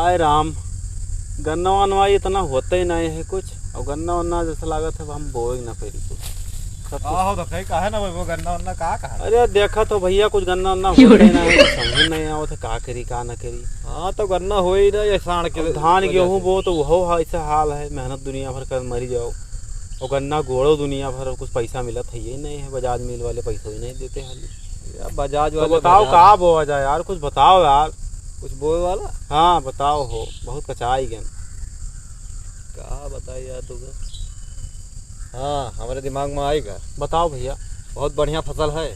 हाय राम, गन्ना वन्ना इतना होता ही नहीं है कुछ, और गन्ना वन्ना जैसा लागत है हम बोए ना फिर कुछ सब हो तो कहीं कहा ना वो गन्ना वन्ना कहा। अरे देखा तो भैया कुछ गन्ना वन्ना होता ही नहीं, समझ नहीं आओ थे का करी का ना करी। हाँ तो गन्ना हो ही ना, ये साण के धान गेहूँ बो तो वो ऐसा हाल है, मेहनत दुनिया भर कर मरी जाओ, और गन्ना गोड़ो दुनिया भर कुछ पैसा मिलत है ही नहीं है, बजाज मिल वाले पैसे ही नहीं देते हाली। बजाज वाले तो बताओ कहाँ बोआ जाए यार, कुछ बताओ यार, कुछ बोए वाला। हाँ बताओ, हो बहुत कचाई गन क्या बताइए यार तुझे। हाँ हमारे दिमाग में आएगा, बताओ भैया। बहुत बढ़िया फसल है,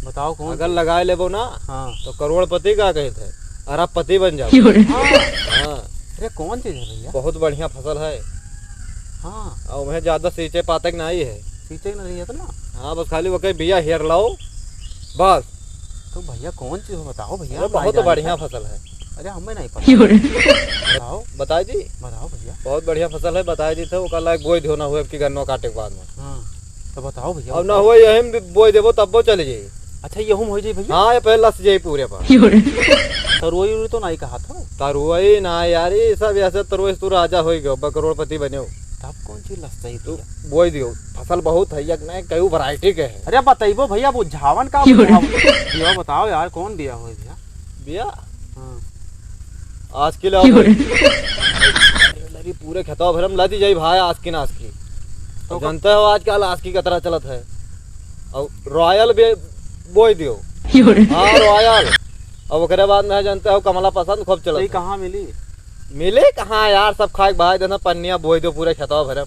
बताओ कौन अगर लगाए ले ना। हाँ तो करोड़पति का कहे थे, अरबपति बन जाओ। हाँ अरे कौन चीज है भैया? बहुत बढ़िया फसल है। हाँ और वह ज्यादा सींचे पातक नहीं है, सींचे नहीं है तो ना। हाँ बस खाली वो कहीं बिया हेर लाओ बस। तो भैया कौन चीज है बताओ भैया। बहुत बढ़िया फसल है। अरे हमें नहीं पता। बताओ बताए जी, बताओ भैया। बहुत बढ़िया फसल है, बताए जी थे वो कल एक बोई धोना हुआ गन्नो काटे के बाद में। हाँ तो बताओ भैया। अब ना हुआ यही बोई देवो तब वो चले जाइए। अच्छा ये हो जाए भैया। हाँ ये पहले लस जाइए पूरे पर। तरोई तो नहीं कहा था। तरुई ना यार, ये सब ऐसे तरुई तू राजा हो गयो, करोड़पति बने हो। तब कौन सी लस चाहिए तू? बोई दियो, फसल बहुत है, नहीं कई वैरायटी के है। अरे बताइबो भैया, वो झावन का बिया बताओ यार, कौन बिया हो भैया? बिया हाँ आज के लिए पूरे खेतवा भरम लाती जाई भाई, आज की नाश की। तो जानते हो आजकल आज की कतरा चलत है, और रॉयल भी बोई दियो। हाँ रॉयल। और ओकरे बाद में जानते हो कमला पसंद खूब चलत है। कहाँ मिली? मिले कहाँ यार, सब खाए भाई देना पन्निया बोई दो पूरे खेतवा भरम।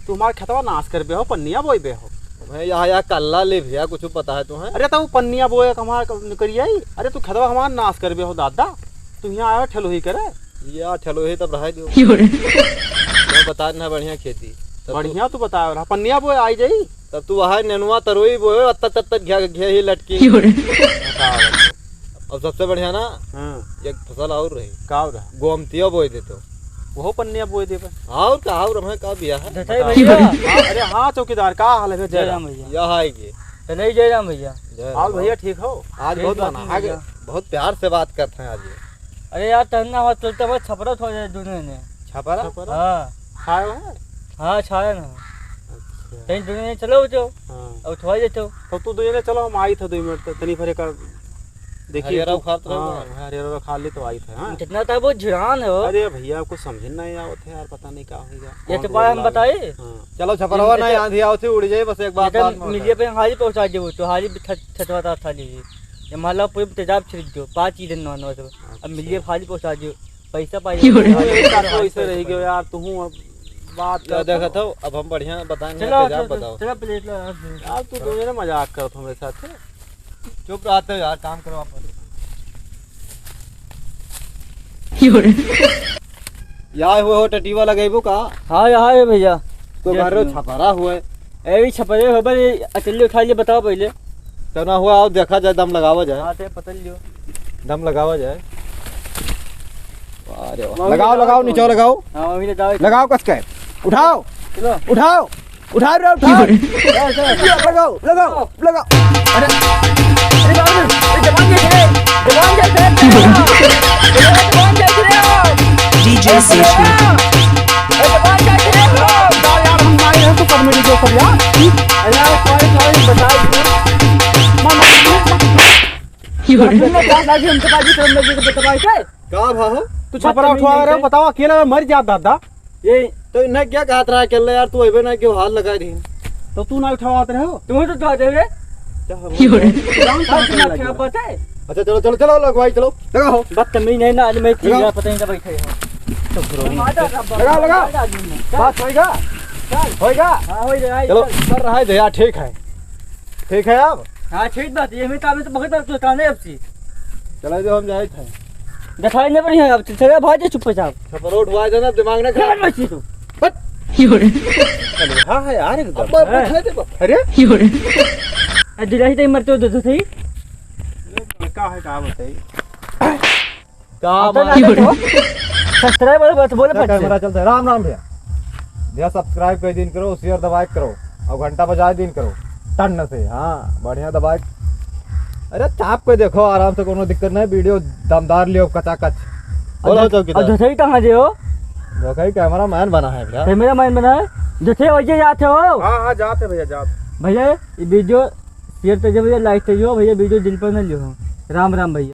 तुम्हारे खेतवा नाश कर बे हो, पन्निया बोई बे हो। मैं यहाँ कल्ला ले भैया, कुछ पता है तुम्हें? अरे तो पन्निया बोए हमारे करिए। अरे तू खेतवा हमारा नाश कर बे हो दादा, तुम यहाँ आयो ठेलो ही करे। या ठेलो ही तब रहा दो। बता ना बढ़िया खेती बढ़िया तू बता, पन्निया बोए आई जाई तब तू वहाँ नेनुआ तरोई बोए अत्त घे ही लटकी। और सबसे बढ़िया ना एक फसल और रही, का रहा? गोमतिया बोई देते वो पन्निया बोए दे। और का और का बिया है। अरे हाँ चौकीदार, का हाल है? जयराम भैया। यह आएगी नहीं जयराम भैया। आओ भैया, ठीक हो? आज बहुत प्यार से बात करते हैं आज। अरे यार टहलना हुआ चलते हुए छपरा थोड़ा जाए दुनिया ने। छपरा? हाँ खाया है। हाँ छाया ना। कहीं दुनिया चलो जो अब थोड़ा जाते हो तो तू दुनिया चलो, हम आई थे 2 मिनट तक तनी भरे कर देखिए। हरियर खा ली तो आई थे। हाँ कितना था वो झुरान है। अरे भैया कुछ समझ नहीं आओ थे यार, पता नहीं क्या होगा। ये तो बात हम बताए। चलो छपरवा ना आंधी आओ थी उड़ जाए बस एक बात मीडिया पे हाली पहुंचा दो तो हाली छटवाता था लीजिए, ये माला पूरे तेजाब छिड़क दो 5 ही दिन नॉन तो अब मीडिया हाली पहुंचा दो, पैसा पाई ऐसे रह गयो यार। तू अब बात देखा था, अब हम बढ़िया बताएंगे। बताओ चलो प्लेट यार, तू दोनों मजाक करत हो मेरे साथ। चुप रहते हो यार, काम करो आप। यहाँ हुए हो टटीवा लगेबो का? हाँ यहाँ है भैया। तो बारे छपरा हुए ए छपरे हो भाई, अकेले उठा लिए बताओ पहले तो ना हुआ। और देखा जाए, दम लगावा जाए। हाँ पता लियो, दम लगावा जाए। लगाओ लगाओ नीचे लगाओ। हाँ मम्मी ने दाव लगाओ कस के उठाओ। चलो उठाओ उठाओ रे उठाओ। लगाओ लगाओ लगाओ। अरे जवान DJ Session तू छपरा उठवा रहे हो, बताओ अकेला मर जा दादा। ये तो इन्हें क्या कहा था अकेले यार, तू अबे ना क्यों हाथ लगा रही? तो तू ना उठवाते रहे हो? तुम तो उठा दे रे। पता है? अच्छा चलो चलो चलो लगवाई, चलो लगाओ। बदतमीज नहीं ना, मैं पता नहीं बैठे लगा लगा। बात होएगा होएगा। हाँ हो जाए। चलो कर रहा है दया, ठीक है ठीक है। अब हाँ ठीक बात है, मैं तो बहुत तो काने अब सी चलो जो हम जाए थे दिखाई नहीं बढ़िया। अब चले भाई चुपचाप छपरा उठवाए देना, दिमाग ना खराब मत तू। हाँ है यार एकदम। अरे दिलाई तो मरते हो तो सही। का है का बताइए सब्सक्राइब वाला बात बोले कैमरा चलता है। राम राम भैया। भैया सब्सक्राइब कर दिन करो, शेयर दबाए करो, और घंटा बजाए दिन करो टन से। हाँ बढ़िया दबाए अरे चाप के देखो आराम से, कोनो दिक्कत नहीं, वीडियो दमदार लियो कचाकच। बोलो और चौकीदार, जैसे ही कहाँ जे हो देखो ही कैमरा मैन बना है भैया। कैमरा मैन बना है, जैसे वजह जाते हो हाँ हाँ जाते भैया जाते। भैया। ये वीडियो शेयर करिए भैया, लाइक करिए भैया, वीडियो दिल पर न लियो। राम राम भैया।